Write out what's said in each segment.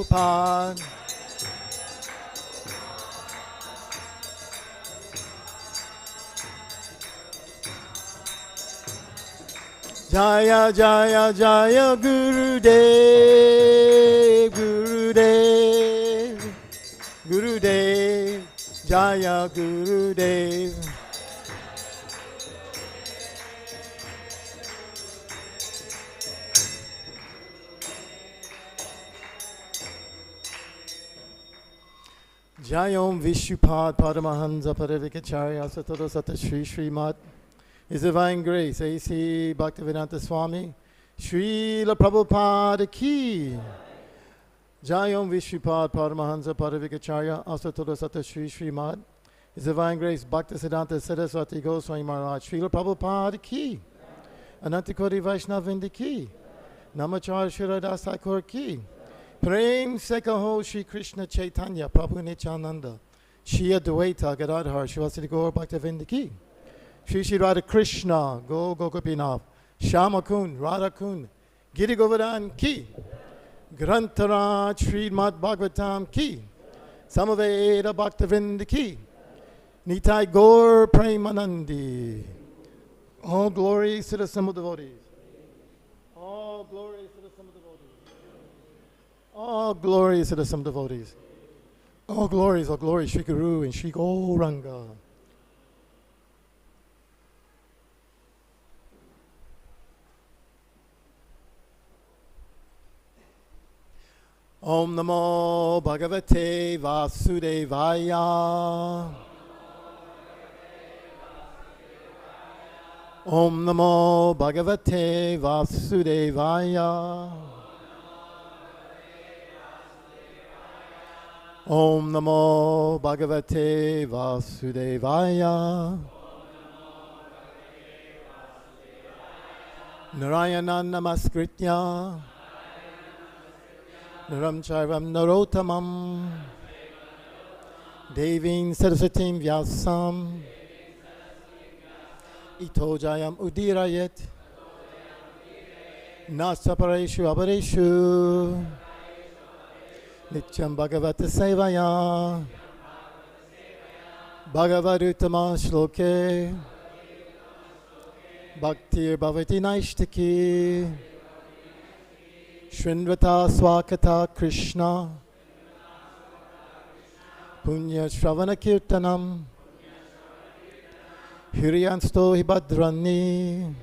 Prabhupada. Jaya Jaya Jaya Gurudev, Gurudev, Gurudev, Jaya Gurudev. Jayom Vishupad Paramahansa Parivikacharya Satada Sata Shri Srimad. His Divine Grace, A.C. Bhaktivedanta Swami, Srila Prabhupada ki. Jayom Vishupad Paramahansa Parivikacharya Asatada Sata Shri Srimad. His Divine Grace, Bhaktisiddhanta Saraswati Goswami Maharaj, Srila Prabhupada ki. Anantakoti Vaishnavindi ki. Namacharya Shiradas Thakur ki. Prem Sekaho Shri Krishna Chaitanya Prabhu Nityananda Shri Advaita Gadadhar Shivasati Gaur Bhaktivedanta ki. Shri Shri Radha Krishna Go Gopinath Shama Kun Radha Kun Giri Govardhan ki. Grantara Srimad Bhagavatam ki. Samaveda Bhaktivedanta ki. Nitai Gaur Premanandi. All glories to the assembled devotees. All glories to the assembled devotees. All glories to the assembled devotees. All glories, Shri Guru and Shri Gauranga. Om Namo Bhagavate Vasudevaya. Om Namo Bhagavate Vasudevaya. Om Namo Bhagavate Vasudevaya. Narayana Namaskritya Naram Chaivam Narottamam Devim Saraswatim Vyasam Ito Jayam Udirayet Nasapareshu Abareshu Nityam Bhagavata Sevaya Bhagavaduttama Shloke Bhaktir Bhavati Naishtaki Shrinvata Swakata Krishna Punya Shravana Kirtanam Hiriyansto Hibadrani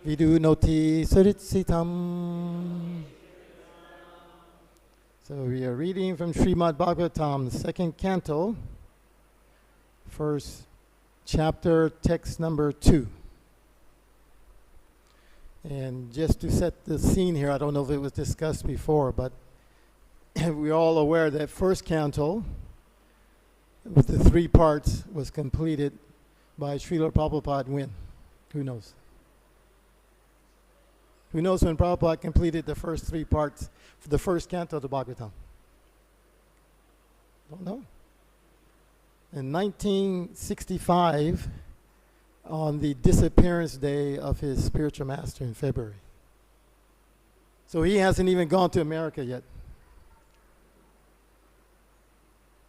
Vidu Noti Saritsitam. So we are reading from Srimad Bhagavatam, second canto, first chapter, text number 2. And just to set the scene here, I don't know if it was discussed before, but we're all aware that first canto, with the 3 parts, was completed by Srila Prabhupada when? Who knows? Who knows when Prabhupada completed the first 3 parts for the first canto of the Bhagavatam? Don't know. In 1965, on the disappearance day of his spiritual master in February. So he hasn't even gone to America yet.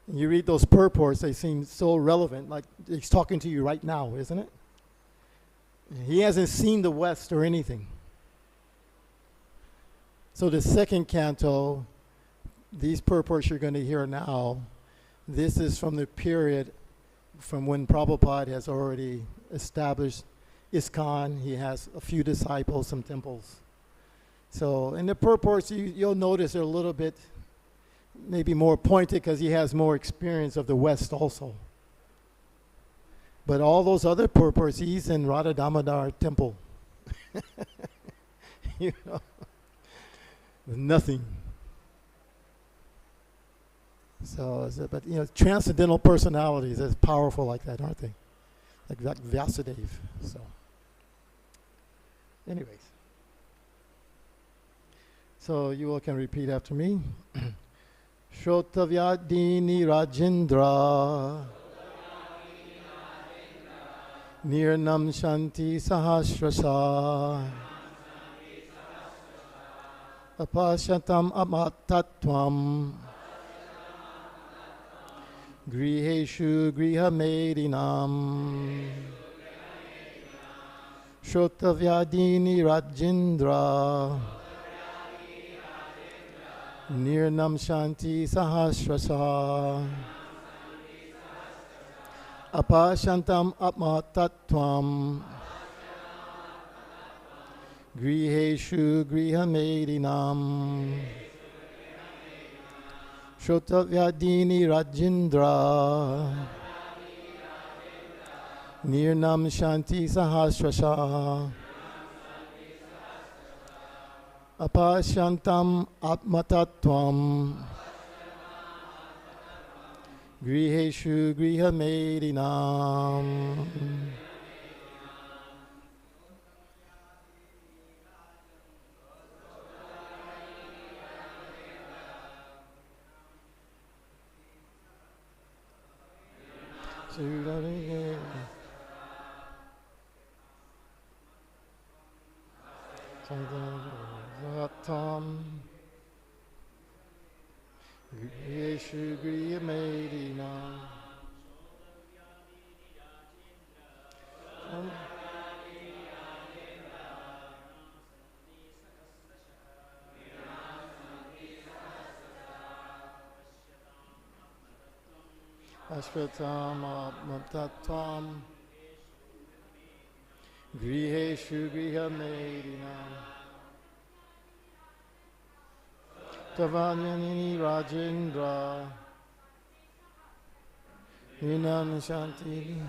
And you read those purports, they seem so relevant, like he's talking to you right now, isn't it? He hasn't seen the West or anything. So the second canto, these purports you're going to hear now, this is from the period from when Prabhupada has already established ISKCON. He has a few disciples, some temples. So in the purports, you'll notice they're a little bit maybe more pointed because he has more experience of the West also. But all those other purports, he's in Radha Damodar temple. You know, nothing. So, but you know, transcendental personalities are powerful like that, aren't they? Like Vyasadeva. So, anyways. So you all can repeat after me. śrotavya-ādīni rājendra nṛṇāṁ santi sahasraśaḥ apaśyatām ātma-tattvaṁ gṛheṣu gṛha-medhinām śrotavyā-ādīni rājendra nṛṇāṁ santi sahasraśaḥ apaśyatām ātma-tattvaṁ gṛheṣu gṛha-medhinām śrotavyā-ādīni rājendra nṛṇāṁ santi sahasraśaḥ apaśyatām ātma-tattvaṁ gṛheṣu gṛha-medhinām. Bhagavatam gṛheṣu gṛha-medhinām apaśyatām ātma-tattvaṁ gṛheṣu gṛha-medhinām śrotavya-ādīni rājendra nṛṇāṁ santi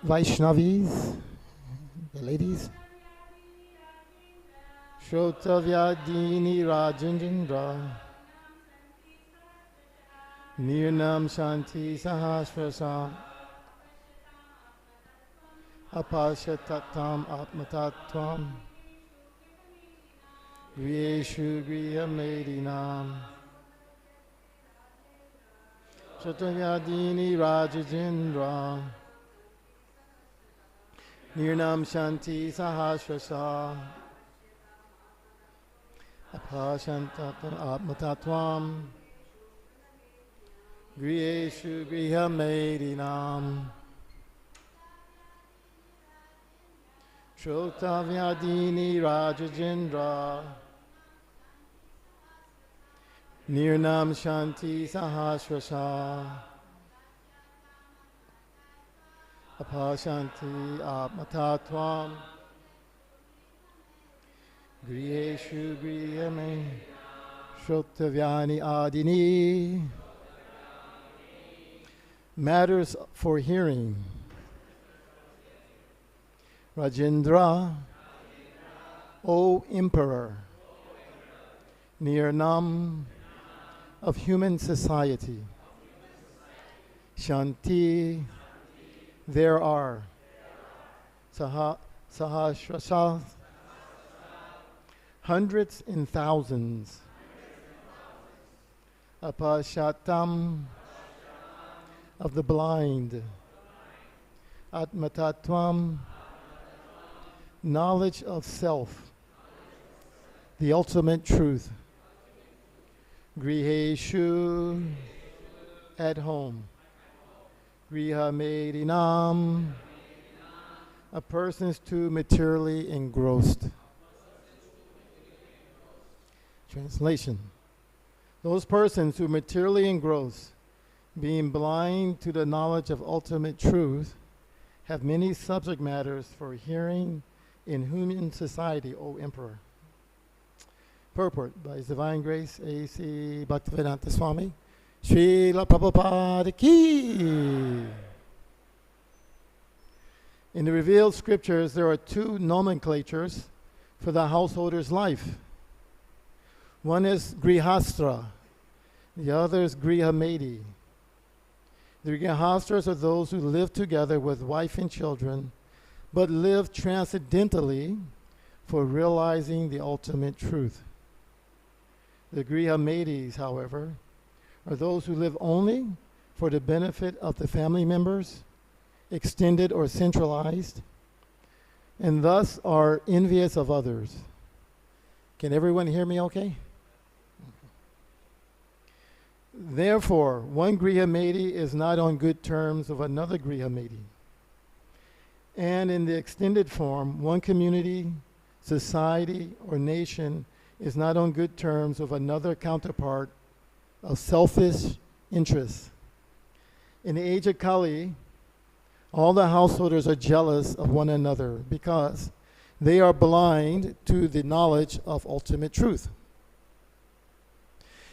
Vaishnavis, the ladies. śrotavya-ādīni rājendra nṛṇāṁ santi sahasraśaḥ apaśyatām ātma-tattvaṁ gṛheṣu gṛha-medhinām śrotavya-ādīni rājendra nṛṇāṁ santi sahasraśaḥ apaśyatām ātma-tattvaṁ gṛheṣu gṛha-medhinām śrotavya-ādīni rājendra nṛṇāṁ santi sahasraśaḥ apaśyatām ātma-tattvaṁ gṛheṣu gṛha-medhinām śrotavya-ādīni. Matters for hearing. Rājendra, O Emperor, nṛṇāṁ of human society. Santi, there are. Sahasraśaḥ, hundreds and thousands. Apaśyatām, of the blind. Ātma-tattvaṁ, knowledge of self, the ultimate truth. gṛheṣu, at home. gṛha-medhinām, a person is too materially engrossed. Translation: those persons who materially engross, being blind to the knowledge of ultimate truth, have many subject matters for hearing in human society, O Emperor. Purport by His Divine Grace A.C. Bhaktivedanta Swami, Srila Prabhupada Ki. In the revealed scriptures, there are two nomenclatures for the householder's life. One is gṛhastha, the other is gṛhamedhī. The gṛhasthas are those who live together with wife and children, but live transcendentally for realizing the ultimate truth. The gṛhamedhīs, however, are those who live only for the benefit of the family members, extended or centralized, and thus are envious of others. Can everyone hear me okay? Therefore, one gṛha-medhī is not on good terms with another gṛha-medhī. And in the extended form, one community, society, or nation is not on good terms with another counterpart of selfish interests. In the age of Kali, all the householders are jealous of one another because they are blind to the knowledge of ultimate truth.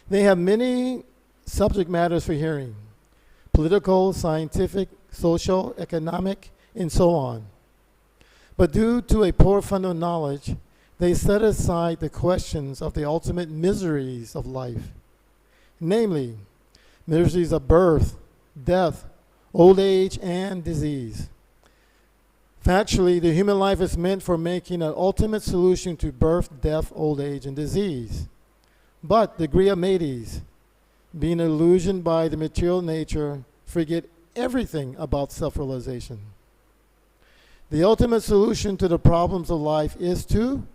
They have many subject matters for hearing: political, scientific, social, economic, and so on. But due to a poor fund of knowledge, they set aside the questions of the ultimate miseries of life, namely, miseries of birth, death, old age, and disease. Factually, the human life is meant for making an ultimate solution to birth, death, old age, and disease. But the gṛha-medhīs, being illusioned by the material nature, forget everything about self-realization. The ultimate solution to the problems of life is to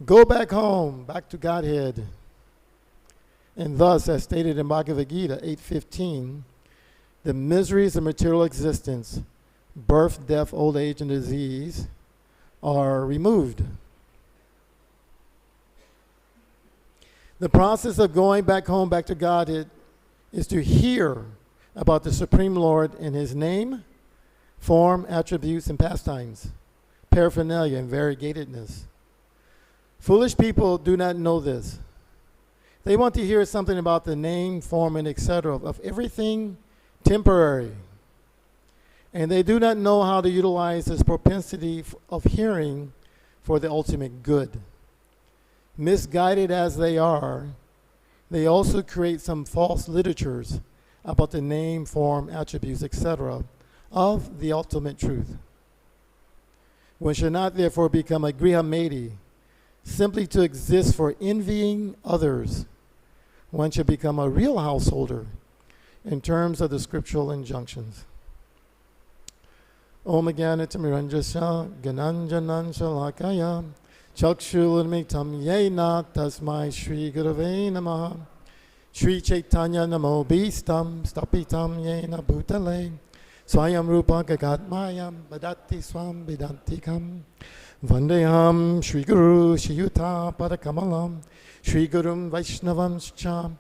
go back home, back to Godhead. And thus, as stated in Bhagavad-gītā 8:15, the miseries of material existence, birth, death, old age, and disease, are removed. The process of going back home, back to Godhead, is to hear about the Supreme Lord in His name, form, attributes, and pastimes, paraphernalia, and variegatedness. Foolish people do not know this. They want to hear something about the name, form, and etc. of everything temporary. And they do not know how to utilize this propensity of hearing for the ultimate good. Misguided as they are, they also create some false literatures about the name, form, attributes, etc. of the ultimate truth. One should not therefore become a gṛha-medhī simply to exist for envying others. One should become a real householder in terms of the scriptural injunctions. Om Jnana-timirandasya Gyananjanan Shalakaya Chakshulunmitam Yena Tasmai Shri Gurave Namaha Shri Chaitanya Namo Bhistam Stapitam Yena Bhutale Swayam Rupa Gagatmayam Badati Swam Vedantikam Vandeham Shri Guru Shiyuta Padakamalam Shri Gurum Vaishnavam Shcham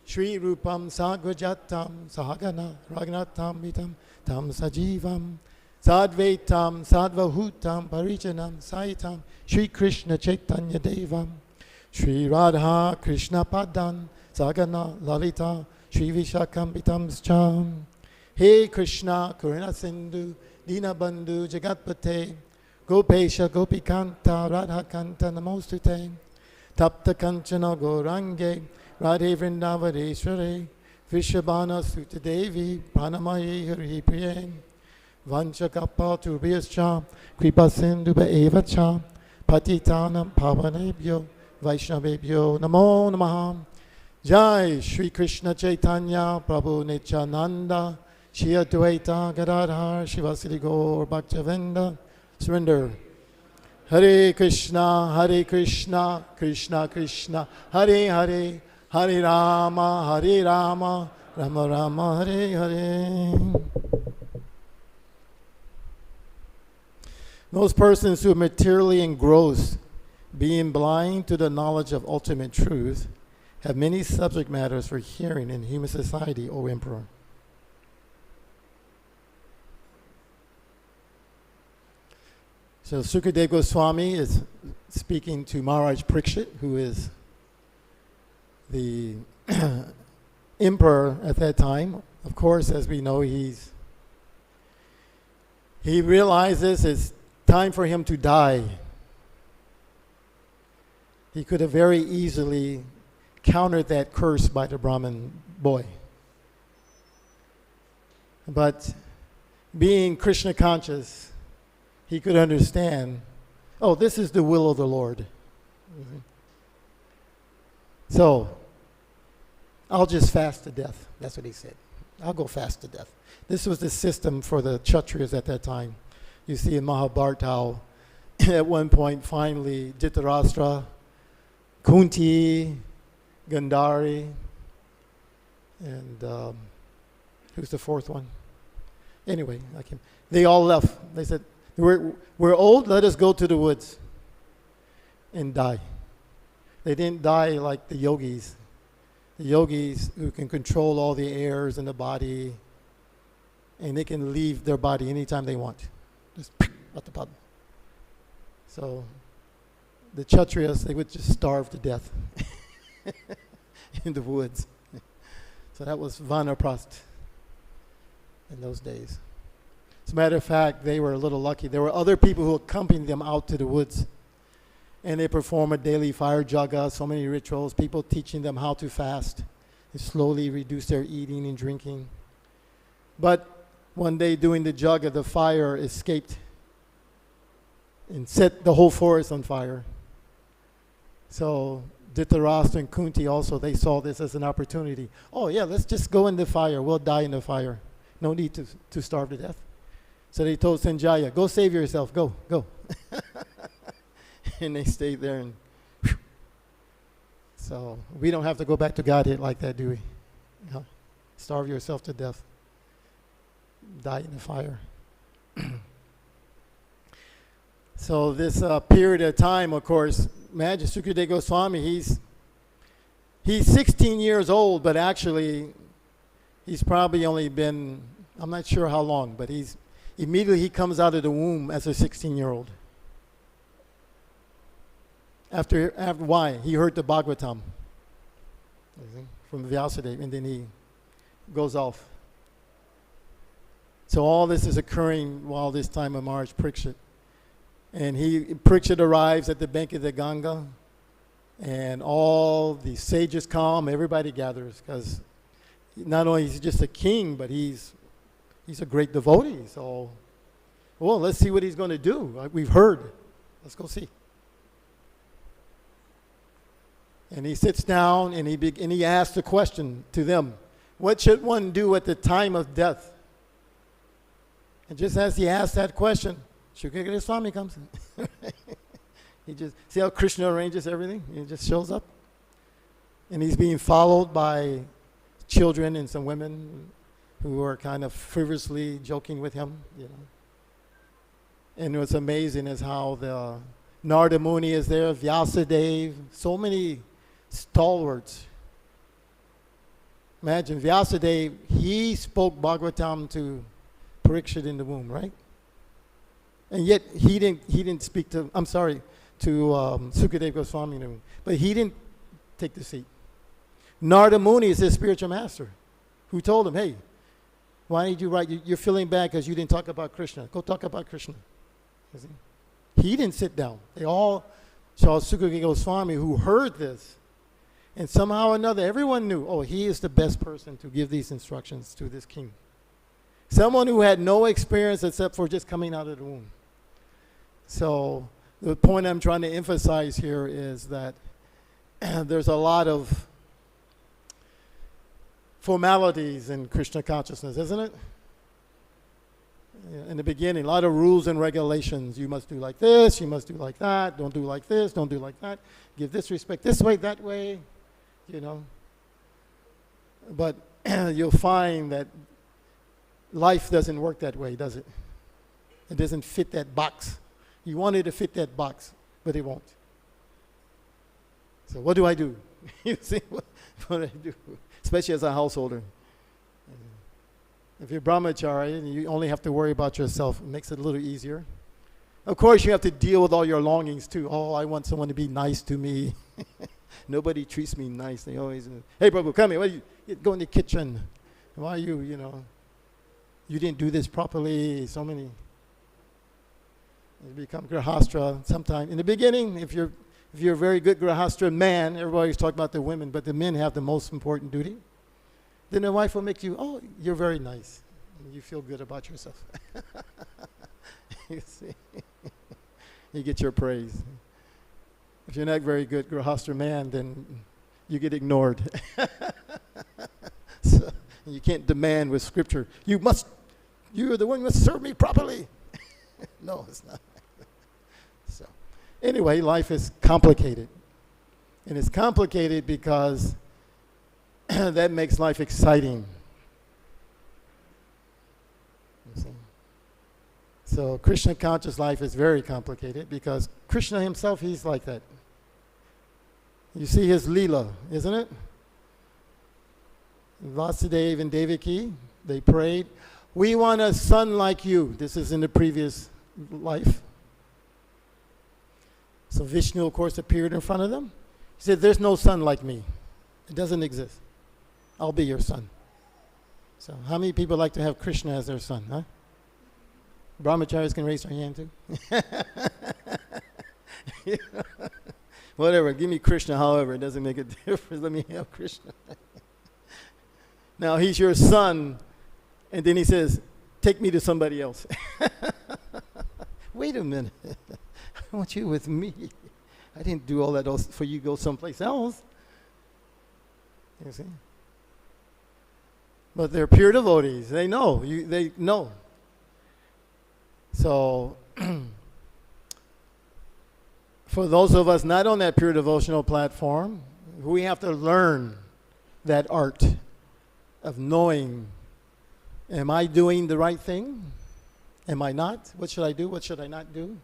Shri Rupam Sagrajatam Sahagana Ragnatam Vitam Tam Sajivam Sadvaitam Sadvahutam Parijanam Saitam Shri Krishna Chaitanya Devam Shri Radha Krishna Padan Sagana Lalita Shri Vishakambitam Scham He Krishna Karuna Sindhu Dinabandhu Jagatpate Gopesha Gopikanta Radha Kanta Namostute Tapta Kanchana Gorange Radhe Vrindavadeshware Vishabhana Sutta Devi Pranamaye Hari Priye Vanchakappa Tubhyascha Kripa Sindhuba Evacha Patitanam Pavanebhyo Vaishnavebhyo Namo Namaha Jai Shri Krishna Chaitanya Prabhu Nityananda Shri Advaita Gadadhar Shivasili Gaur Bhaktivinoda. Surrender. Hare Krishna, Krishna Krishna, Hare Hare, Hare Rama, Rama Rama, Hare Hare. Those persons who are materially engrossed, being blind to the knowledge of ultimate truth, have many subject matters for hearing in human society, O Emperor. So Sukadeva Goswami is speaking to Maharaj Parikshit, who is the emperor at that time. Of course, as we know, he realizes it's time for him to die. He could have very easily countered that curse by the Brahmin boy. But being Krishna conscious, he could understand, oh, this is the will of the Lord. Mm-hmm. So, I'll just fast to death. That's what he said. I'll go fast to death. This was the system for the Kshatriyas at that time. You see in Mahabharata how at one point finally Dhritarashtra, Kunti, Gandhari, and who's the fourth one? Anyway, they all left. They said, we're old, let us go to the woods and die. They didn't die like the yogis. The yogis who can control all the airs in the body, and they can leave their body anytime they want. Just at the bottom. So the Kshatriyas, they would just starve to death in the woods. So that was Vanaprast in those days. As a matter of fact, they were a little lucky. There were other people who accompanied them out to the woods. And they perform a daily fire jaga, so many rituals, people teaching them how to fast and slowly reduce their eating and drinking. But one day doing the jaga, the fire escaped and set the whole forest on fire. So Dhritarashtra and Kunti also, they saw this as an opportunity. Oh yeah, let's just go in the fire. We'll die in the fire. No need to starve to death. So they told Sanjaya, go save yourself, go. And they stayed there, and whew. So we don't have to go back to Godhead like that, do we? Starve yourself to death. Die in the fire. So this period of time, of course, imagine Sukadeva Goswami, he's 16 years old, but actually he's probably only been, I'm not sure how long, but immediately he comes out of the womb as a 16-year-old. After why? He heard the Bhagavatam from Vyasadeva, and then he goes off. So all this is occurring while this time of Maharaj Parikshit. And Parikshit arrives at the bank of the Ganga, and all the sages come, everybody gathers, because not only is he just a king, but he's a great devotee. So, well, let's see what he's going to do. We've heard. Let's go see. And he sits down and he asks the question to them, what should one do at the time of death? And just as he asked that question, Sukadeva Swami comes in. He just, see how Krishna arranges everything? He just shows up. And he's being followed by children and some women who are kind of frivolously joking with him, you know. And what's amazing is how the Narada Muni is there, Vyasadeva, so many stalwarts. Imagine Vyasadeva, he spoke Bhagavatam to Parikshit in the womb, right? And yet he didn't speak to Sukadeva Goswami in the womb, but he didn't take the seat. Narada Muni is his spiritual master, who told him, hey, why did you write? You're feeling bad because you didn't talk about Krishna. Go talk about Krishna. He didn't sit down. They all saw Sukadeva Goswami, who heard this. And somehow or another, everyone knew, oh, he is the best person to give these instructions to this king. Someone who had no experience except for just coming out of the womb. So the point I'm trying to emphasize here is that there's a lot of formalities in Krishna consciousness, isn't it? In the beginning, a lot of rules and regulations. You must do like this, you must do like that, don't do like this, don't do like that. Give this respect this way, that way, you know. But you'll find that life doesn't work that way, does it? It doesn't fit that box. You want it to fit that box, but it won't. So what do I do? You see, what do I do? Especially as a householder. If you're brahmachari and you only have to worry about yourself, it makes it a little easier. Of course, you have to deal with all your longings too. Oh, I want someone to be nice to me. Nobody treats me nice. They always, hey, Prabhu, come here. What are you go in the kitchen. Why are you, you didn't do this properly. So many. You become gṛhastha sometime. In the beginning, if you're a very good gṛhastha man, everybody's talking about the women, but the men have the most important duty. Then the wife will make you, oh, you're very nice. And you feel good about yourself. You see? You get your praise. If you're not very good gṛhastha man, then you get ignored. So You can't demand with Scripture, you are the one who must serve me properly. No, it's not. So, anyway, life is complicated. And it's complicated because that makes life exciting. You see? So Krishna conscious life is very complicated because Krishna himself, he's like that. You see his Leela, isn't it? Vasudeva and Devaki, they prayed, we want a son like you. This is in the previous life. So Vishnu, of course, appeared in front of them. He said, there's no son like me. It doesn't exist. I'll be your son. So how many people like to have Krishna as their son, huh? Brahmacharis can raise their hand too. Whatever, give me Krishna, however, it doesn't make a difference. Let me have Krishna. Now he's your son, and then he says, take me to somebody else. Wait a minute. I want you with me. I didn't do all that else for you to go someplace else. You see? But they're pure devotees. They know. They know. So, for those of us not on that pure devotional platform, we have to learn that art of knowing, am I doing the right thing? Am I not? What should I do? What should I not do?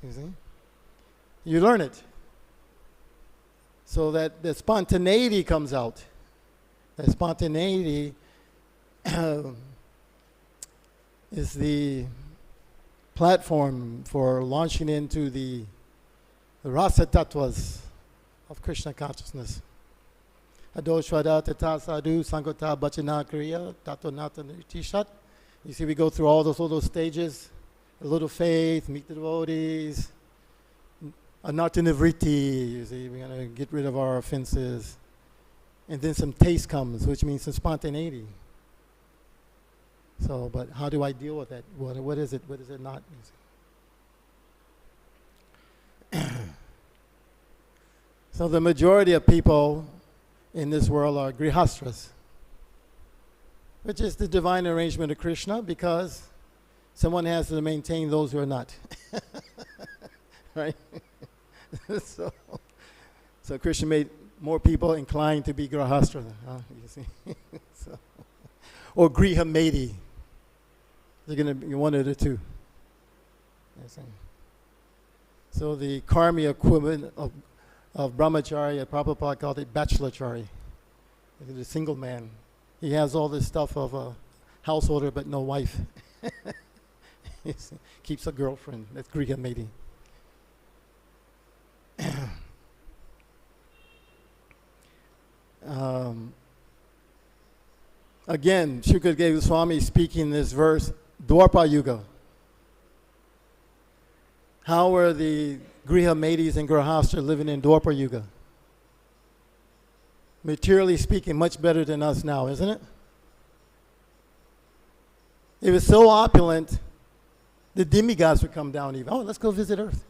You see? You learn it. So that the spontaneity comes out. That spontaneity is the platform for launching into the rasa tattvas of Krishna consciousness. Adoshvada tata sadhu sangota bachana kriya tato nata nritishat. You see, we go through all those stages. A little faith, meet the devotees, anartha nivriti. You see, we're going to get rid of our offenses. And then some taste comes, which means some spontaneity. So, but how do I deal with that? What is it? What is it not? So the majority of people in this world are gṛhasthas, which is the divine arrangement of Krishna, because someone has to maintain those who are not. Right? So Krishna made more people inclined to be gṛhastha, you see. So, or gṛha-medhī. They're going to be one of the two. So the karmi equivalent of brahmacharya, Prabhupada called it bachelorchari. He's a single man. He has all this stuff of a householder but no wife. Keeps a girlfriend. That's gṛha-medhī. Again, Shukadeva Swami speaking this verse, Dwapara Yuga. How were the gṛha-medhīs and gṛhasthas living in Dwapara Yuga? Materially speaking, much better than us now, isn't it? It was so opulent, the demigods would come down even. Oh, let's go visit Earth.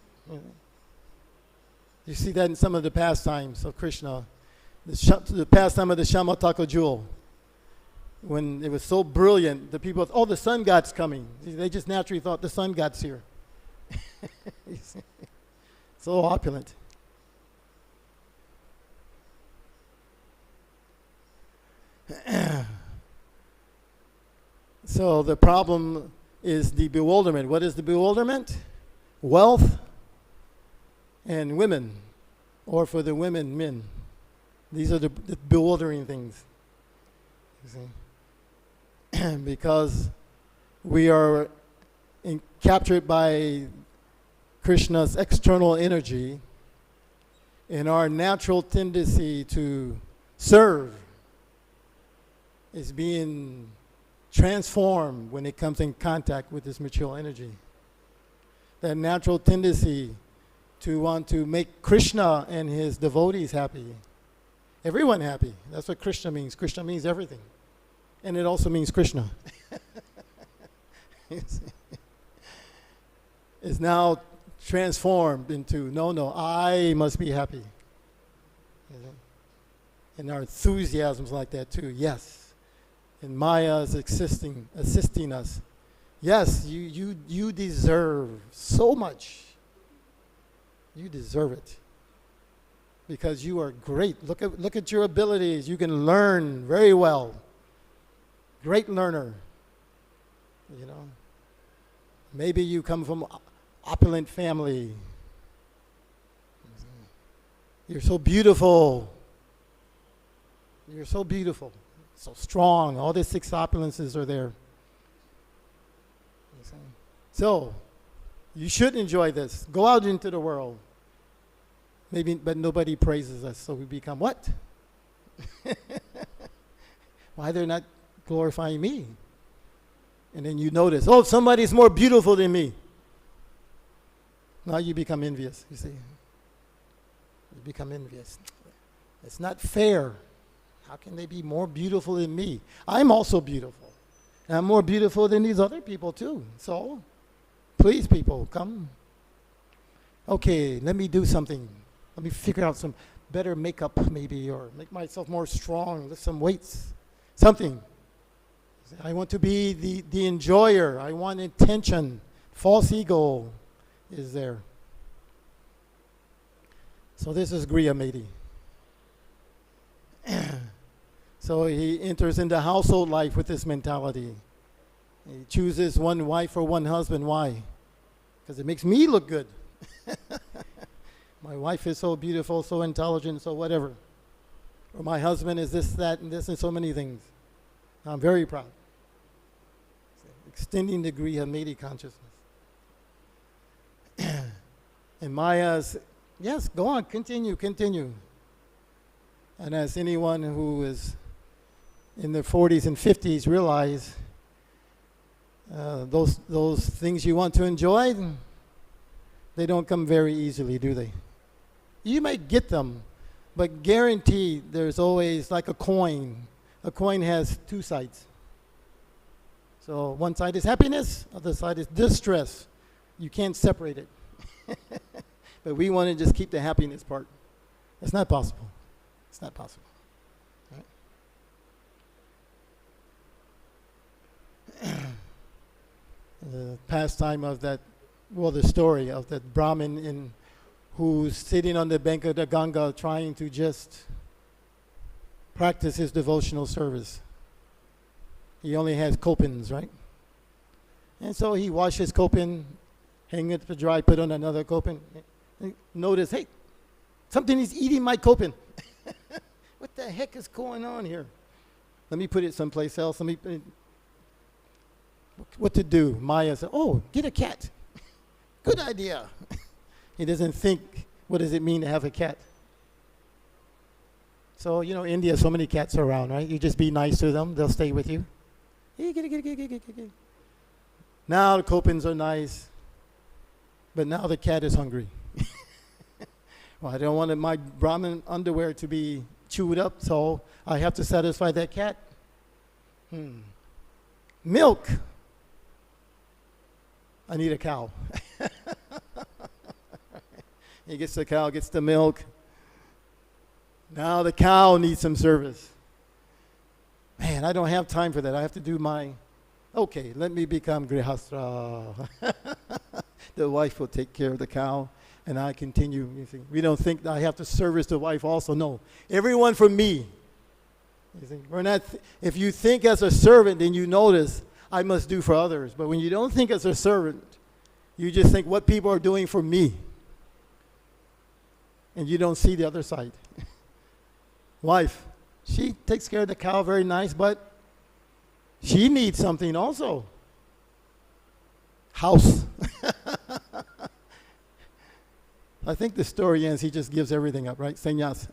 You see that in some of the pastimes of Krishna. The pastime of the Shamataka jewel. When it was so brilliant, the people thought, oh, the sun god's coming. They just naturally thought the sun god's here. So opulent. So the problem is the bewilderment. What is the bewilderment? Wealth and women, or for the women, men. These are the bewildering things. You see? Because we are captured by Krishna's external energy, and our natural tendency to serve is being transformed when it comes in contact with this material energy. That natural tendency to want to make Krishna and his devotees happy. Everyone happy. That's what Krishna means. Krishna means everything. And it also means Krishna. It's now transformed into, no, I must be happy. And our enthusiasm is like that too. Yes, And Maya is assisting us. Yes, you deserve so much. You deserve it. Because you are great. Look at your abilities. You can learn very well. Great learner. You know. Maybe you come from opulent family. You're so beautiful. You're so beautiful. So strong. All the 6 opulences are there. So, you should enjoy this. Go out into the world. Maybe, but nobody praises us, so we become what? Why they're not glorifying me? And then you notice, oh, somebody's more beautiful than me. Now you become envious, you see. You become envious. It's not fair. How can they be more beautiful than me? I'm also beautiful. And I'm more beautiful than these other people too. So, please people, come. Okay, let me do something. Let me figure out some better makeup maybe, or make myself more strong, lift some weights, something. I want to be the enjoyer. I want attention. False ego is there. So this is gṛha-medhī. So he enters into household life with this mentality. He chooses one wife or one husband. Why? Because it makes me look good. My wife is so beautiful, so intelligent, so whatever. Or my husband is this, that, and this, and so many things. I'm very proud. Extending the gṛha-medhī consciousness. And Maya's, yes, go on, continue. And as anyone who is in their 40s and 50s realize, those things you want to enjoy, they don't come very easily, do they? You might get them, but guaranteed there's always like a coin. A coin has 2 sides. So one side is happiness, other side is distress. You can't separate it. But we want to just keep the happiness part. It's not possible. It's not possible. Right? The pastime of that, well, the story of that Brahmin who's sitting on the bank of the Ganga trying to just practice his devotional service. He only has copins, right? And so he washes copin, hang it to dry, put on another copin. Notice, hey, something is eating my copin. What the heck is going on here? Let me put it someplace else. What to do? Maya said, oh, get a cat. Good idea. He doesn't think, what does it mean to have a cat? So, you know, India, so many cats around, right? You just be nice to them. They'll stay with you. Hey, get it. Now the copins are nice, but now the cat is hungry. Well, I don't want my Brahmin underwear to be chewed up, so I have to satisfy that cat. Milk. I need a cow. He gets the cow, gets the milk. Now the cow needs some service. Man, I don't have time for that. I have to do okay, let me become gṛhastha. The wife will take care of the cow, and I continue. You see, we don't think that I have to service the wife also. No, everyone for me. You see, we're not. If you think as a servant, then you notice I must do for others. But when you don't think as a servant, you just think what people are doing for me. And you don't see the other side. Wife, she takes care of the cow, very nice, but she needs something also. House. I think the story ends, he just gives everything up, right? Sannyas.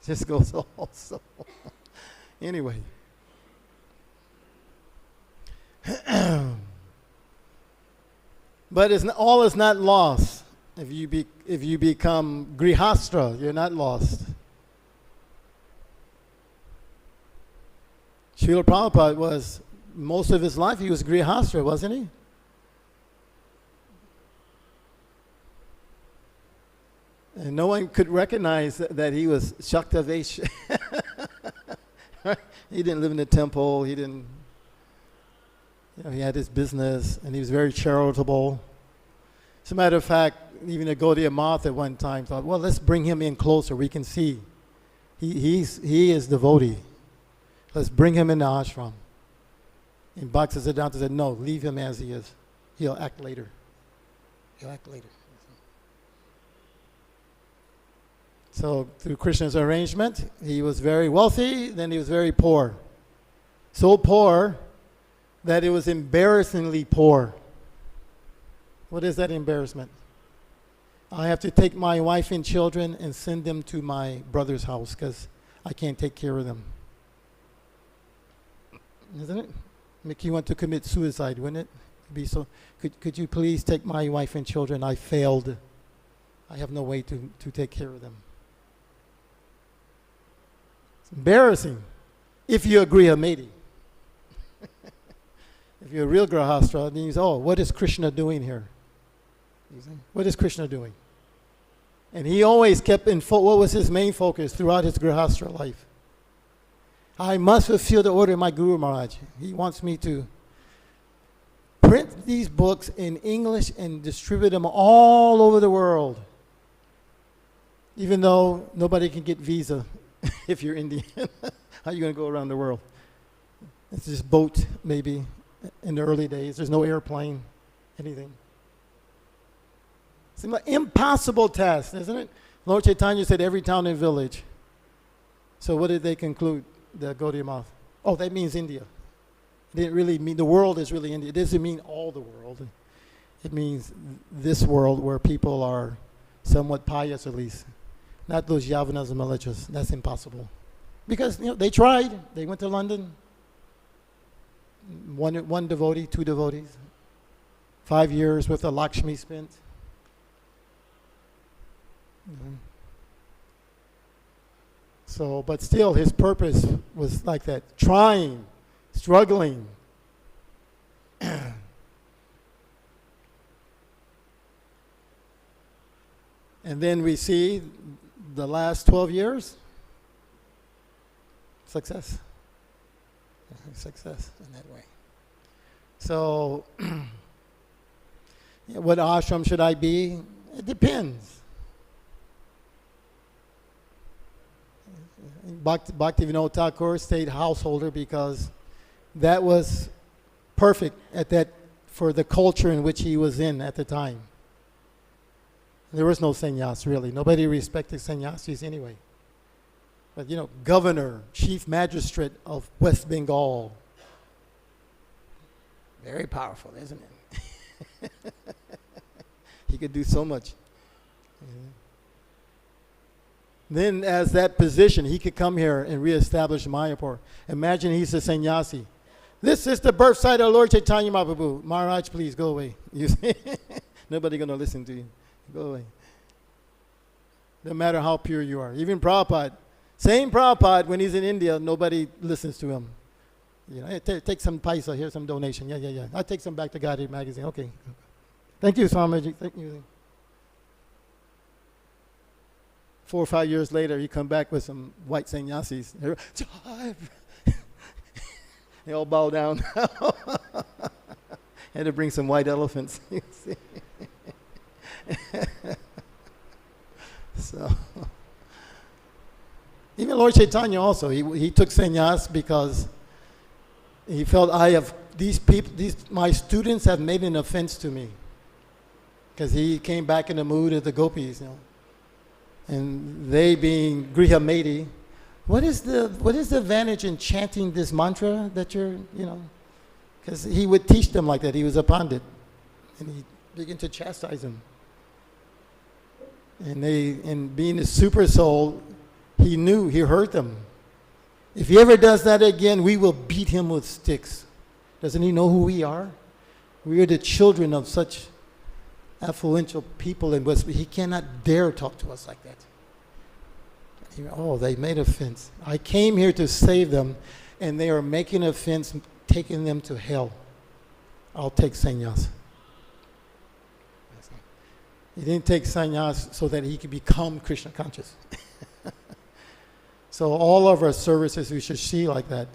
Just goes also. Anyway. But all is not lost. If you become gṛhastha, you're not lost. Srila Prabhupada was, most of his life he was gṛhastha, wasn't he? And no one could recognize that he was śrotavya-ādīni. He didn't live in the temple. He didn't, he had his business, and he was very charitable. As a matter of fact, even the Gaudiya at one time thought, well, let's bring him in closer. We can see he is devotee. Let's bring him in the ashram. And Bhaktisiddhanta said, no, leave him as he is. He'll act later. He'll act later. So through Krishna's arrangement, he was very wealthy, then he was very poor. So poor that it was embarrassingly poor. What is that embarrassment? I have to take my wife and children and send them to my brother's house because I can't take care of them. Isn't it? Make you want to commit suicide, wouldn't it? Be so. Could you please take my wife and children? I failed. I have no way to take care of them. It's embarrassing if you agree a medhī. If you're a real gṛhastha, then you say, oh, what is Krishna doing here? What is Krishna doing? And he always kept what was his main focus throughout his gṛhastha life? I must fulfill the order of my Guru Maharaj. He wants me to print these books in English and distribute them all over the world. Even though nobody can get visa if you're Indian. How are you going to go around the world? It's just boat, maybe, in the early days. There's no airplane, anything. It's an impossible task, isn't it? Lord Chaitanya said every town and village. So what did they conclude, the Gaudiya Math? Oh, that means India. It didn't really mean, the world is really India. It doesn't mean all the world. It means this world where people are somewhat pious at least. Not those Yavanas and militias. That's impossible. Because they tried. They went to London. One devotee, 2 devotees. 5 years with a Lakshmi spent. So, but still his purpose was like that. Trying, struggling. And then we see the last 12 years, success. Success in that way. So, what ashram should I be? It depends. Bhaktivinoda Thakur stayed householder because that was perfect for the culture in which he was in at the time. There was no sannyas, really. Nobody respected sannyasis anyway. But, governor, chief magistrate of West Bengal. Very powerful, isn't it? He could do so much. Then as that position, he could come here and reestablish Mayapur. Imagine he's a sannyasi. This is the birth site of Lord Chaitanya Mahaprabhu. Maharaj, please go away. You see? Nobody going to listen to you. Go away. No matter how pure you are. Even Prabhupada. Same Prabhupada, when he's in India, nobody listens to him. Hey, take some paisa, here's some donation. Yeah. I'll take some back to Gādhi magazine. Okay. Thank you, Swamiji. Thank you. 4 or 5 years later, he come back with some white sannyasis. They all bow down. Had to bring some white elephants. So, even Lord Chaitanya also, he took sannyas because he felt my students have made an offense to me. Because he came back in the mood of the gopis, and they being gṛha-medhī. What is the advantage in chanting this mantra that you're, because he would teach them like that. He was a pandit, and he began to chastise them. And being a super soul, he heard them. If he ever does that again, we will beat him with sticks. Doesn't he know who we are? We are the children of such affluential people in West. He cannot dare talk to us like that. They made offense. I came here to save them, and they are making offense, taking them to hell. I'll take sannyas. He didn't take sannyas so that he could become Krishna conscious. So all of our services we should see like that.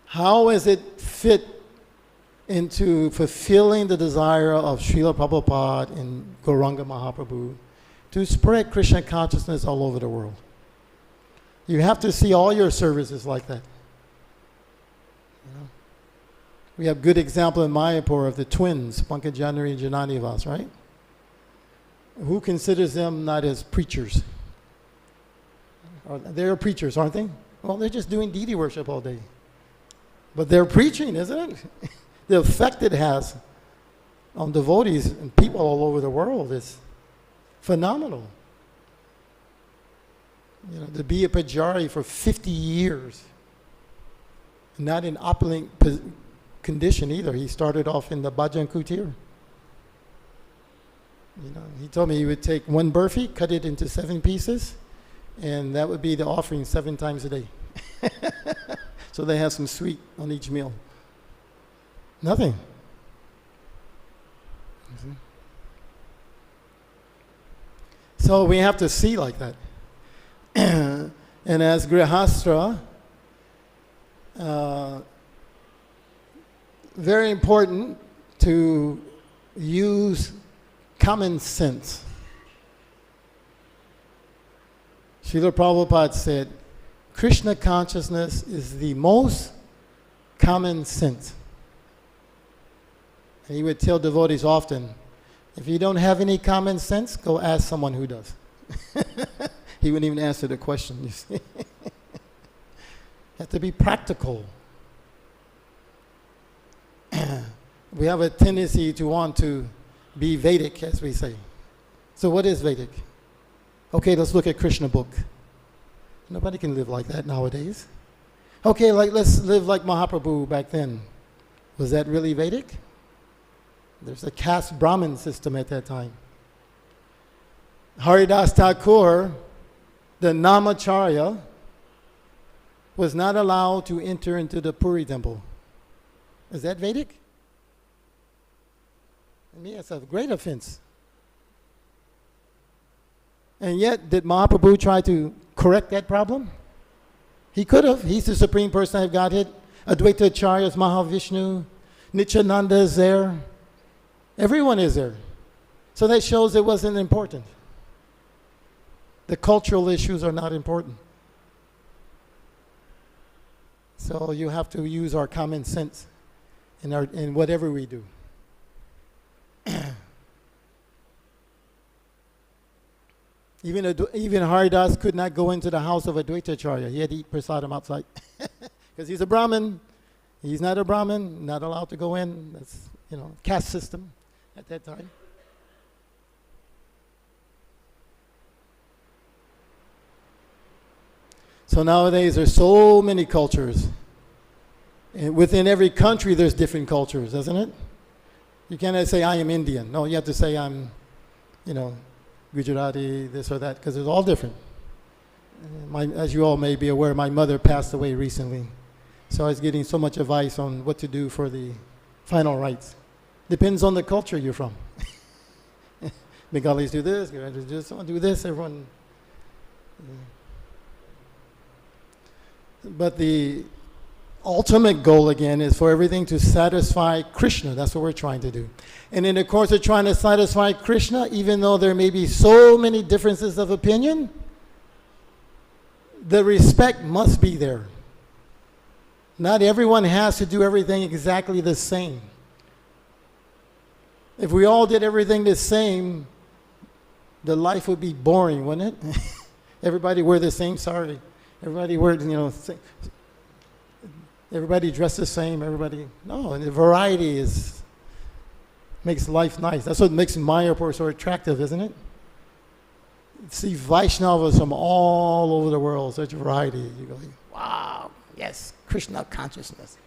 How is it fit into fulfilling the desire of Srila Prabhupada and Gauranga Mahaprabhu to spread Krishna consciousness all over the world? You have to see all your services like that. You know? We have good example in Mayapur of the twins, Pankajjanari and Jananivas, right? Who considers them not as preachers? They're preachers, aren't they? Well, they're just doing deity worship all day. But they're preaching, isn't it? The effect it has on devotees and people all over the world is phenomenal. You know, to be a pujari for 50 years, not in opulent condition either. He started off in the Bhajan Kutir. You know, he told me he would take one burfi, cut it into 7 pieces, and that would be the offering 7 times a day. So they have some sweet on each meal. Nothing. So we have to see like that. And as gṛhastha, very important to use common sense. Srila Prabhupada said, Krishna consciousness is the most common sense. And he would tell devotees often, if you don't have any common sense, go ask someone who does. He wouldn't even answer the question, you see. Have to be practical. We have a tendency to want to be Vedic, as we say. So what is Vedic? Okay, let's look at Krishna book. Nobody can live like that nowadays. Okay, let's live like Mahaprabhu back then. Was that really Vedic? There's a caste Brahmin system at that time. Haridas Thakur, the Namacharya, was not allowed to enter into the Puri temple. Is that Vedic? I mean, it's a great offense. And yet, did Mahaprabhu try to correct that problem? He could have. He's the Supreme Personality of Godhead. Advaita Acharya is Mahavishnu. Nityananda is there. Everyone is there. So that shows it wasn't important. The cultural issues are not important. So you have to use our common sense in whatever we do. Even Haridas could not go into the house of Advaita Acharya. He had to eat prasadam outside. Because he's a Brahmin. He's not a Brahmin, not allowed to go in. That's, caste system at that time. So nowadays there's so many cultures. And within every country there's different cultures, isn't it? You cannot say I am Indian. No, you have to say I'm, Gujarati, this or that, because it's all different. As you all may be aware, my mother passed away recently. So I was getting so much advice on what to do for the final rites. Depends on the culture you're from. Bengalis do this, Gujaratis do this, someone do this, everyone. But the ultimate goal, again, is for everything to satisfy Krishna. That's what we're trying to do. And in the course of trying to satisfy Krishna, even though there may be so many differences of opinion, the respect must be there. Not everyone has to do everything exactly the same. If we all did everything the same, the life would be boring, wouldn't it? Everybody wear the same sari. Everybody wear, everybody dressed the same. No, and the variety makes life nice. That's what makes Mayapur so attractive, isn't it? See Vaishnavas from all over the world, such variety. You go, wow, yes, Krishna consciousness.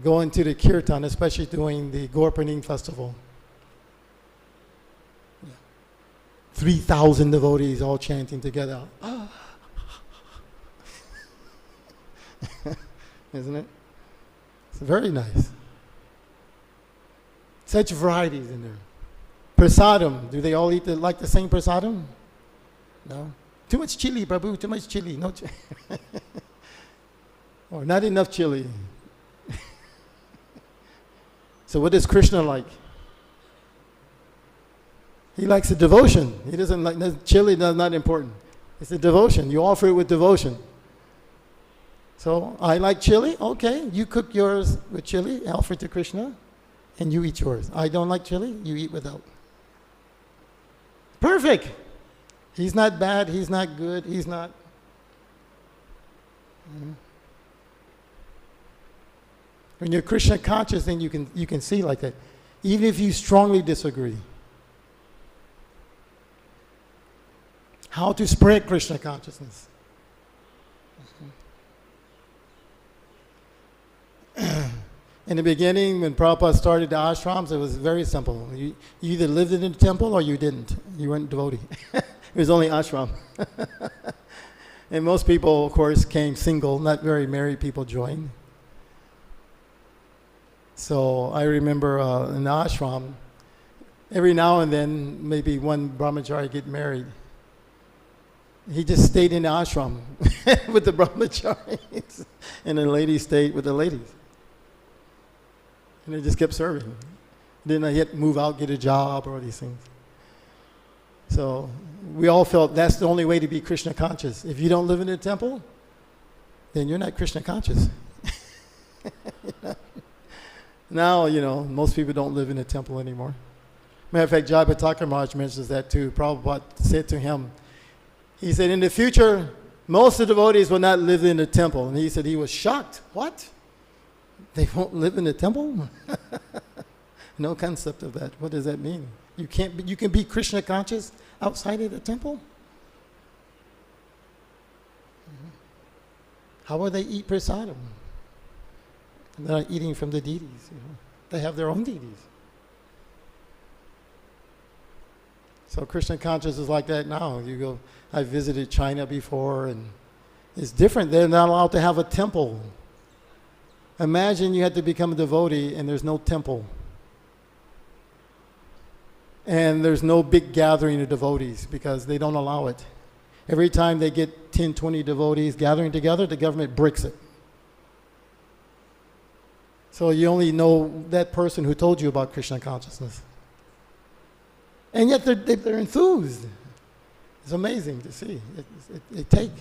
Going to the kirtan, especially during the Gaur-Purnima festival. 3,000 devotees all chanting together. Isn't it? It's very nice. Such varieties in there. Prasadam, do they all eat like the same prasadam? No. Too much chili, Prabhu, too much chili. No or not enough chili. So what does Krishna like? He likes the devotion. He doesn't like chili, that's not important. It's the devotion. You offer it with devotion. So I like chili. Okay, you cook yours with chili, offer it to Krishna, and you eat yours. I don't like chili, you eat without. Perfect. He's not bad, he's not good, he's not. When you're Krishna conscious, then you can see like that. Even if you strongly disagree. How to spread Krishna consciousness. In the beginning, when Prabhupada started the ashrams, it was very simple. You either lived in a temple or you didn't. You weren't devotee. It was only ashram. And most people, of course, came single. Not very married people joined. So I remember in the ashram, every now and then, maybe one brahmachari get married. He just stayed in the ashram with the brahmacharis, and the ladies stayed with the ladies. And they just kept serving. Then I had to move out, get a job, or all these things. So we all felt that's the only way to be Krishna conscious. If you don't live in a temple, then you're not Krishna conscious. Now, most people don't live in a temple anymore. Matter of fact, Jayapataka Maharaj mentions that too. Prabhupada said to him, he said, in the future, most of the devotees will not live in a temple. And he said he was shocked. What? They won't live in a temple? No concept of that. What does that mean? You can be Krishna conscious outside of the temple? How will they eat prasadam? They're not eating from the deities. They have their own deities. So Krishna consciousness is like that now. You go, I visited China before, and it's different. They're not allowed to have a temple. Imagine you had to become a devotee and there's no temple. And there's no big gathering of devotees because they don't allow it. Every time they get 10, 20 devotees gathering together, the government bricks it. So you only know that person who told you about Krishna consciousness. And yet they're enthused. It's amazing to see. They take.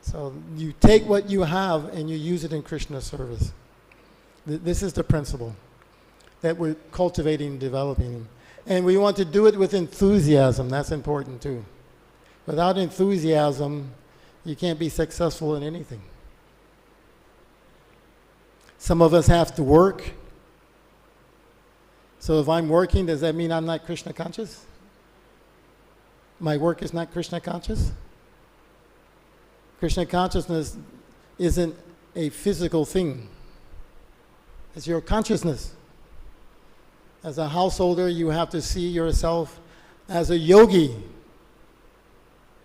So you take what you have and you use it in Krishna's service. This is the principle that we're cultivating and developing. And we want to do it with enthusiasm. That's important too. Without enthusiasm, you can't be successful in anything. Some of us have to work. So if I'm working, does that mean I'm not Krishna conscious? My work is not Krishna conscious? Krishna consciousness isn't a physical thing. It's your consciousness. As a householder, you have to see yourself as a yogi.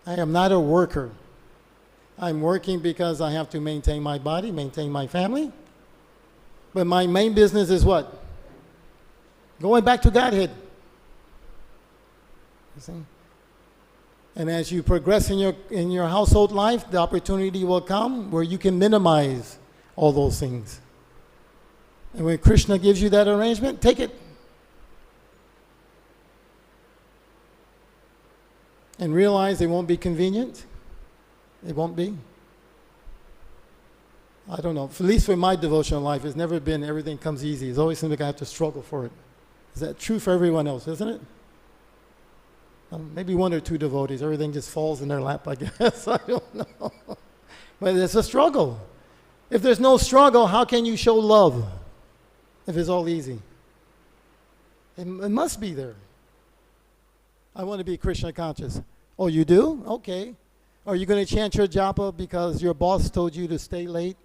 I am not a worker. I'm working because I have to maintain my body, maintain my family. But my main business is what? Going back to Godhead. You see? And as you progress in your household life, the opportunity will come where you can minimize all those things. And when Krishna gives you that arrangement, take it. And realize it won't be convenient. It won't be. I don't know. At least for my devotional life, it's never been everything comes easy. It's always seems like I have to struggle for it. Is that true for everyone else, isn't it? Maybe one or two devotees, everything just falls in their lap, I guess. I don't know. But it's a struggle. If there's no struggle, how can you show love if it's all easy? It must be there. I want to be Krishna conscious. Oh, you do? Okay. Are you going to chant your japa because your boss told you to stay late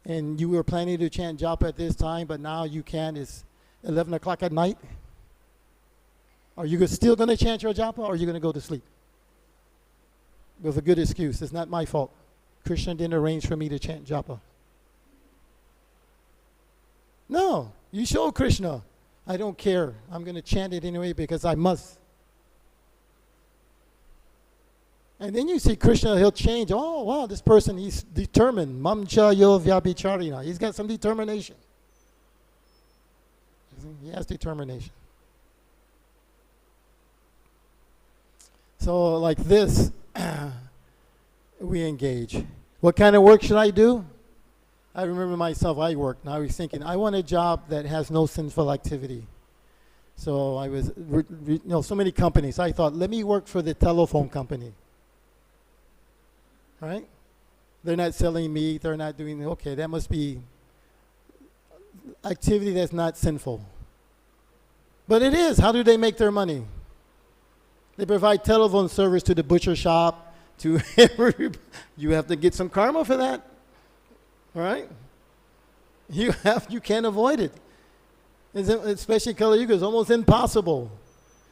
and you were planning to chant japa at this time, but now you can't? It's 11 o'clock at night? Are you still going to chant your japa, or are you going to go to sleep? With a good excuse. It's not my fault. Krishna didn't arrange for me to chant japa. No, you show Krishna. I don't care. I'm going to chant it anyway because I must. And then you see Krishna, he'll change. Oh, wow, this person, he's determined. Mamcha yo vyabhicharina. He's got some determination. He has determination. So like this, we engage. What kind of work should I do? I remember myself, I worked, and I was thinking, I want a job that has no sinful activity. So I was, so many companies. I thought, let me work for the telephone company. Right? They're not selling meat, they're not doing, okay, that must be activity that's not sinful. But it is. How do they make their money? They provide telephone service to the butcher shop, to you have to get some karma for that. All right? You can't avoid it. Especially Kali Yuga, it's almost impossible.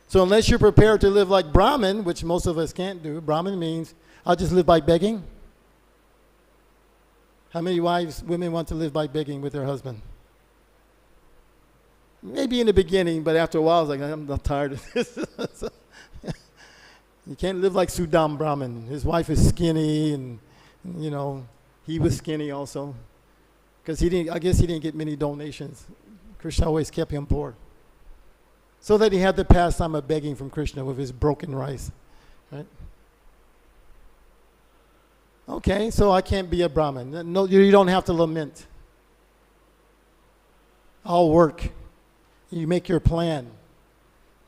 So unless you're prepared to live like Brahmin, which most of us can't do, Brahmin means I'll just live by begging. How many women want to live by begging with their husband? Maybe in the beginning, but after a while, it's like, I'm not tired of this. You can't live like Sudam Brahmin. His wife is skinny, and he was skinny also. Because I guess he didn't get many donations. Krishna always kept him poor. So that he had the pastime of begging from Krishna with his broken rice. Right? Okay, so I can't be a Brahmin. No, you don't have to lament. I'll work. You make your plan.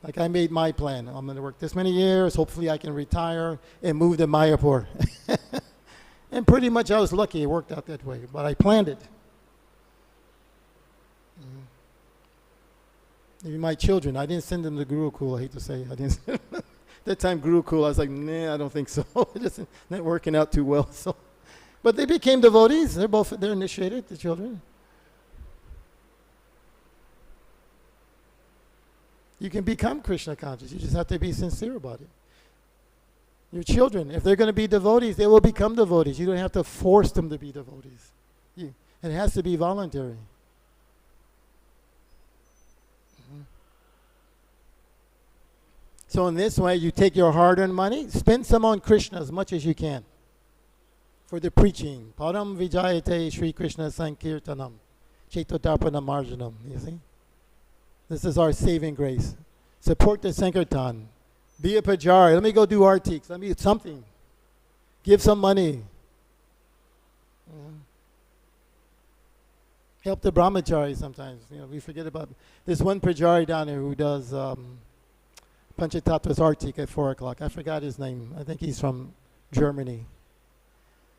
Like I made my plan. I'm going to work this many years. Hopefully I can retire and move to Mayapur. And pretty much I was lucky. It worked out that way. But I planned it. Even my children, I didn't send them to Gurukul, I hate to say. I didn't. That time Gurukul, I was like, nah, I don't think so. It just not working out too well. So, but they became devotees. They're initiated, the children. You can become Krishna conscious. You just have to be sincere about it. Your children, if they're going to be devotees, they will become devotees. You don't have to force them to be devotees. It has to be voluntary. So in this way, you take your hard-earned money, spend some on Krishna as much as you can for the preaching. Param vijayate Shri Krishna sankirtanam, chaitotarpana marjanam. You see? This is our saving grace. Support the Sankirtan. Be a pujari. Let me go do artiks. Let me do something. Give some money. Help the brahmachari sometimes. We forget about this one pujari down there who does Panchatattva's artik at 4 o'clock. I forgot his name. I think he's from Germany.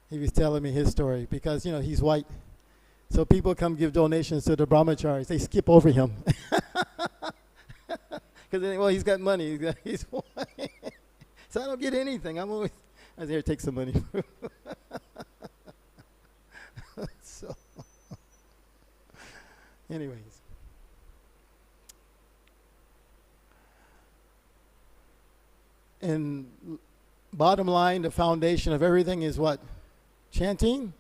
He was telling me his story because, he's white. So people come give donations to the brahmacharis. They skip over him. Because, he's got money. He's white. So I don't get anything. I was here, take some money. So, anyways. And bottom line, the foundation of everything is what? Chanting.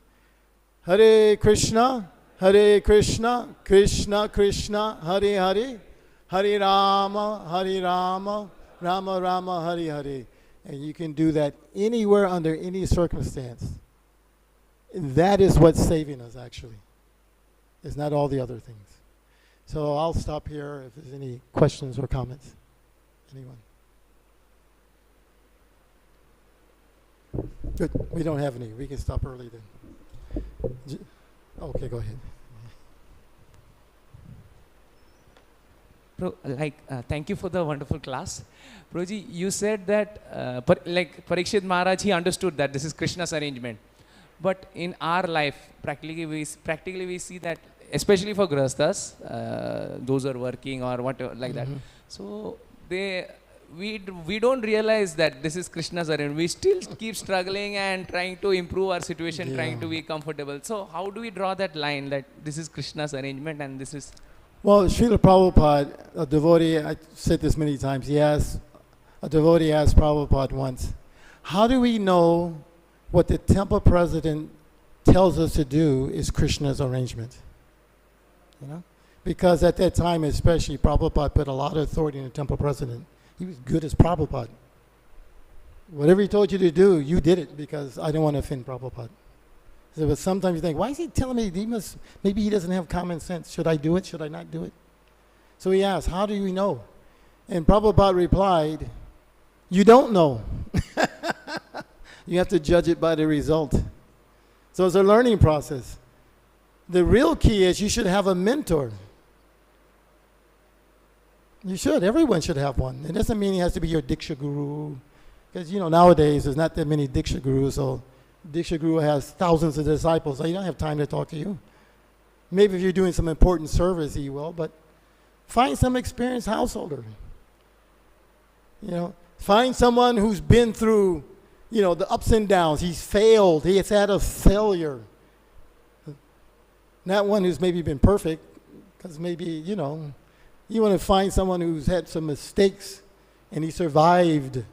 Hare Krishna, Krishna Krishna, Hare Hare, Hare Rama, Rama Rama, Hare Hare. And you can do that anywhere under any circumstance. And that is what's saving us, actually. It's not all the other things. So I'll stop here if there's any questions or comments. Anyone? Good. We don't have any. We can stop early then. Okay, go ahead. Thank you for the wonderful class. Prabhuji, you said that, Parikshit Maharaj, he understood that this is Krishna's arrangement. But in our life, practically we see that, especially for gṛhasthas, those who are working or whatever like that. So we don't realize that this is Krishna's arrangement. We still keep struggling and trying to improve our situation, trying to be comfortable. So how do we draw that line that this is Krishna's arrangement and this is... Well, Srila Prabhupada, a devotee, I said this many times, a devotee asked Prabhupada once, how do we know what the temple president tells us to do is Krishna's arrangement? Because at that time especially, Prabhupada put a lot of authority in the temple president. He was good as Prabhupada. Whatever he told you to do, you did it because I didn't want to offend Prabhupada. So, but sometimes you think, why is he telling me maybe he doesn't have common sense. Should I do it? Should I not do it? So he asked, how do you know? And Prabhupada replied, you don't know. You have to judge it by the result. So it's a learning process. The real key is you should have a mentor. You should. Everyone should have one. It doesn't mean he has to be your Diksha Guru. Because, nowadays there's not that many Diksha Gurus. So Diksha Guru has thousands of disciples. So he don't have time to talk to you. Maybe if you're doing some important service, he will. But find some experienced householder. Find someone who's been through, the ups and downs. He's failed. He has had a failure. Not one who's maybe been perfect. Because maybe, you want to find someone who's had some mistakes and he survived.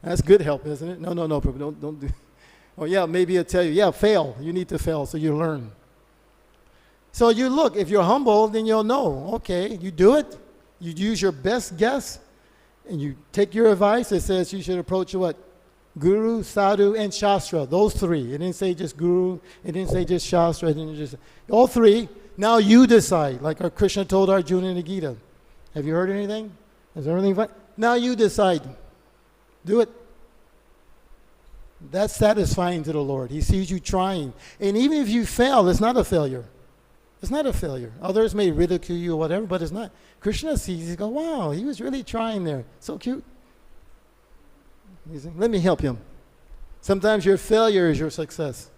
That's good help, isn't it? No, don't do. Oh yeah, maybe he'll tell you, fail. You need to fail so you learn. So you look, if you're humble, then you'll know. Okay, you do it. You use your best guess and you take your advice. It says you should approach what? Guru, Sadhu, and Shastra. Those three. It didn't say just Guru. It didn't say just Shastra. It didn't just all three. Now you decide, like our Krishna told Arjuna in the Gita. Have you heard anything? Is there anything fun? Now you decide. Do it. That's satisfying to the Lord. He sees you trying. And even if you fail, it's not a failure. It's not a failure. Others may ridicule you or whatever, but it's not. Krishna sees, he goes, wow, he was really trying there. So cute. Let me help him. Sometimes your failure is your success.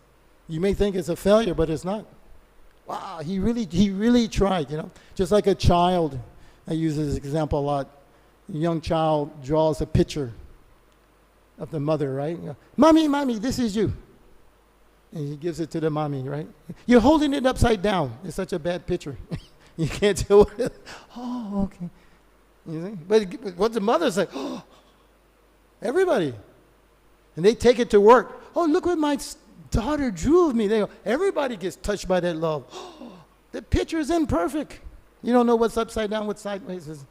You may think it's a failure, but it's not. Wow, he really tried, Just like a child, I use this example a lot. A young child draws a picture of the mother, right? Mommy, this is you. And he gives it to the mommy, right? You're holding it upside down. It's such a bad picture. You can't tell what it is. Oh, okay. You see? But what the mother say? Oh, everybody. And they take it to work. Oh, look what my daughter drew of me. They go, everybody gets touched by that love. Oh, the picture is imperfect. You don't know what's upside down, what's sideways is.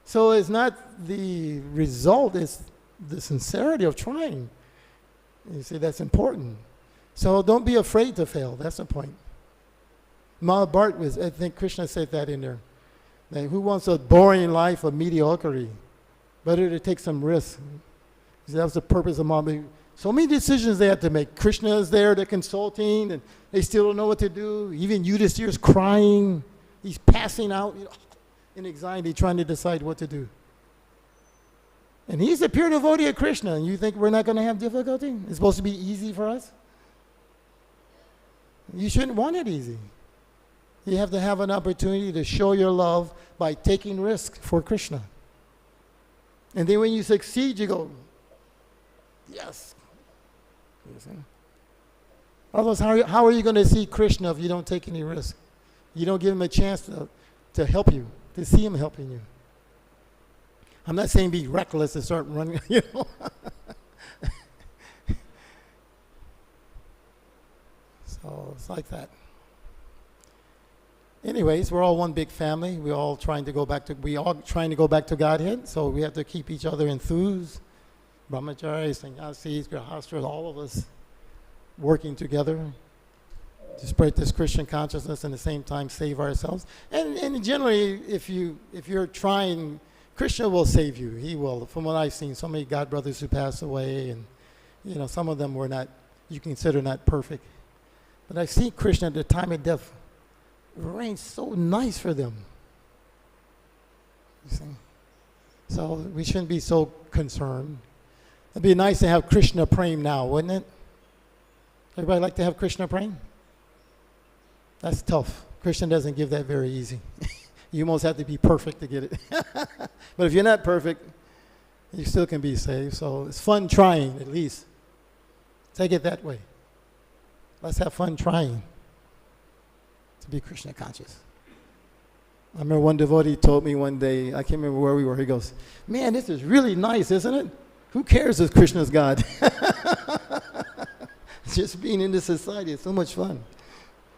So it's not the result, it's the sincerity of trying. You see, that's important. So don't be afraid to fail. That's the point. Mahabharata was, I think Krishna said that in there. That who wants a boring life of mediocrity? Better to take some risk. That was the purpose of Mahabharata. So many decisions they had to make. Krishna is there, they're consulting, and they still don't know what to do. Even Yudhishthira is crying. He's passing out in anxiety, trying to decide what to do. And he's the pure devotee of Krishna, and you think we're not going to have difficulty? It's supposed to be easy for us? You shouldn't want it easy. You have to have an opportunity to show your love by taking risks for Krishna. And then when you succeed, you go, yes. You see? Otherwise, how are you going to see Krishna if you don't take any risk? You don't give him a chance to help you, to see him helping you. I'm not saying be reckless and start running, So it's like that. Anyways, we're all one big family. We're all trying to go back to Godhead. So we have to keep each other enthused. Brahmacharis, sannyasis, gṛhasthas, all of us working together to spread this Christian consciousness and at the same time save ourselves. And generally, if you're trying, Krishna will save you. He will. From what I've seen, so many God brothers who passed away, and some of them were not, you consider not perfect. But I see Krishna at the time of death. It arranged so nice for them. You see? So we shouldn't be so concerned. It'd be nice to have Krishna Prem now, wouldn't it? Everybody like to have Krishna Prem? That's tough. Krishna doesn't give that very easy. You almost have to be perfect to get it. But if you're not perfect, you still can be saved. So it's fun trying, at least. Take it that way. Let's have fun trying to be Krishna conscious. I remember one devotee told me one day, I can't remember where we were, he goes, man, this is really nice, isn't it? Who cares if Krishna's God? Just being in this society is so much fun.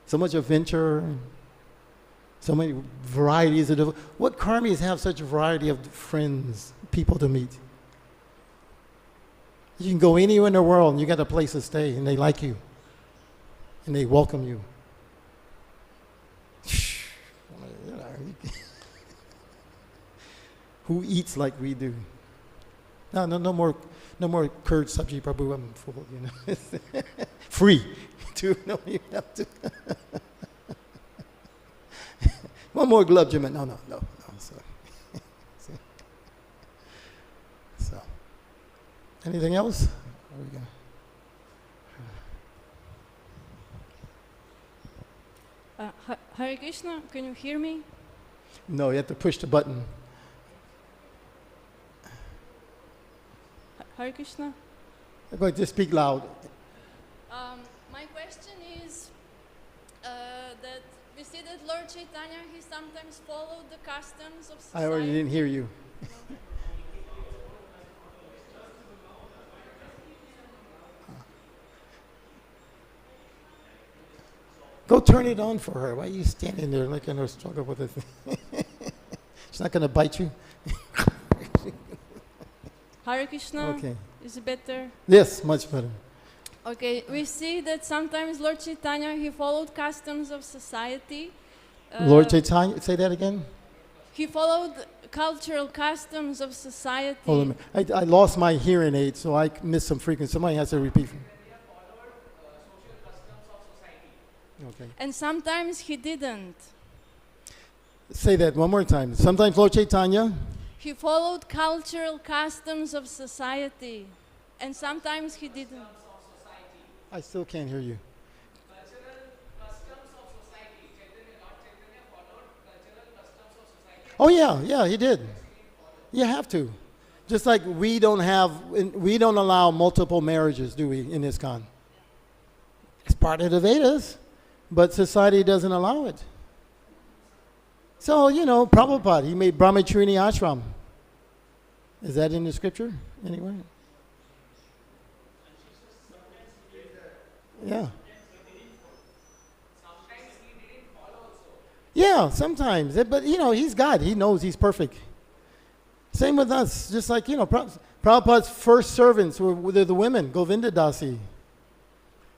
So much adventure, so many varieties of what karmis have such a variety of friends, people to meet. You can go anywhere in the world and you got a place to stay and they like you and they welcome you. Who eats like we do? No more curd sabji, Prabhu. I'm full, Free. No, you have to. One more gulab jamun. No. So, anything else? Hare Krishna, can you hear me? No, you have to push the button. Hare Krishna. But just speak loud. My question is that we see that Lord Chaitanya, he sometimes followed the customs of society. I already didn't hear you. Go turn it on for her. Why are you standing there letting her struggle with it? She's not going to bite you. Hare Krishna. Okay. Is it better? Yes, much better. Okay, we see that sometimes Lord Chaitanya, he followed customs of society. Lord Chaitanya, say that again? He followed cultural customs of society. Hold on a minute. I lost my hearing aid, so I missed some frequency. Somebody has to repeat. Okay. And sometimes he didn't. Say that one more time. Sometimes Lord Chaitanya, he followed cultural customs of society. And sometimes he didn't. I still can't hear you. Cultural customs of society. Lord Chaitanya followed cultural customs of society. Oh yeah, he did. You have to. Just like we don't allow multiple marriages, do we, in ISKCON? It's part of the Vedas, but society doesn't allow it. So, Prabhupada, he made Brahmacharini ashram. Is that in the scripture anywhere? Yeah. Sometimes he didn't follow also. Yeah, sometimes. But, he's God. He knows he's perfect. Same with us. Just like, Prabhupada's first servants were the women, Govinda Dasi,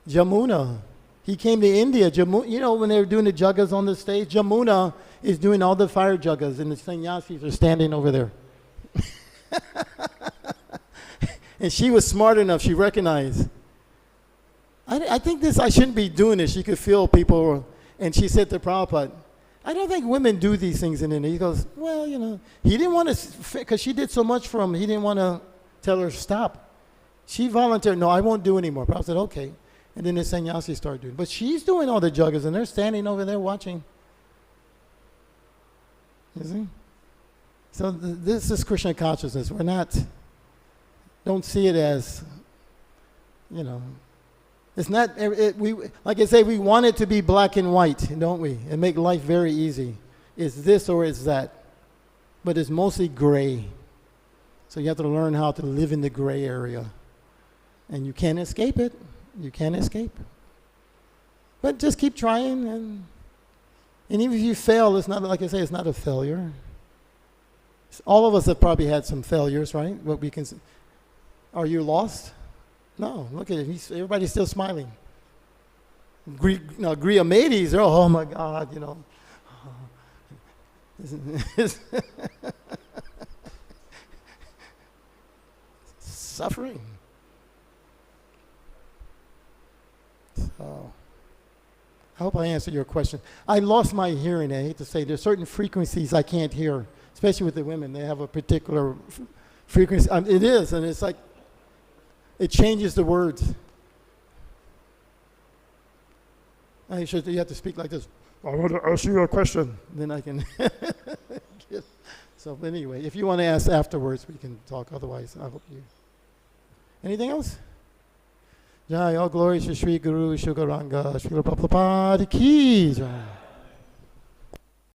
Jamuna. He came to India. When they were doing the jagas on the stage, Jamuna is doing all the fire jagas, and the sannyasis are standing over there. And she was smart enough. She recognized. I think I shouldn't be doing this. She could feel people. And she said to Prabhupada, I don't think women do these things in India. He goes, well, he didn't want to, because she did so much for him, he didn't want to tell her stop. She volunteered, no, I won't do anymore. Prabhupada said, okay. And then the sannyasi started doing. But she's doing all the jagas, and they're standing over there watching. You see? So this is Krishna consciousness. Don't see it as, it's not, like I say, we want it to be black and white, don't we? And make life very easy. It's this or it's that. But it's mostly gray. So you have to learn how to live in the gray area. And you can't escape it. You can't escape. But just keep trying. And even if you fail, it's not, like I say, it's not a failure. All of us have probably had some failures, right? Are you lost? No, look at it. Everybody's still smiling. Gṛha-medhīs, oh my God, Suffering. So, I hope I answered your question. I lost my hearing. I hate to say, there's certain frequencies I can't hear, especially with the women. They have a particular frequency. It is, and it's like, it changes the words. You have to speak like this. I want to ask you a question. Then I can. So anyway, if you want to ask afterwards, we can talk. Otherwise, I hope you. Anything else? Jai, all glory to Sri Guru Shugaranga, Srila Prabhupada Ki Jai.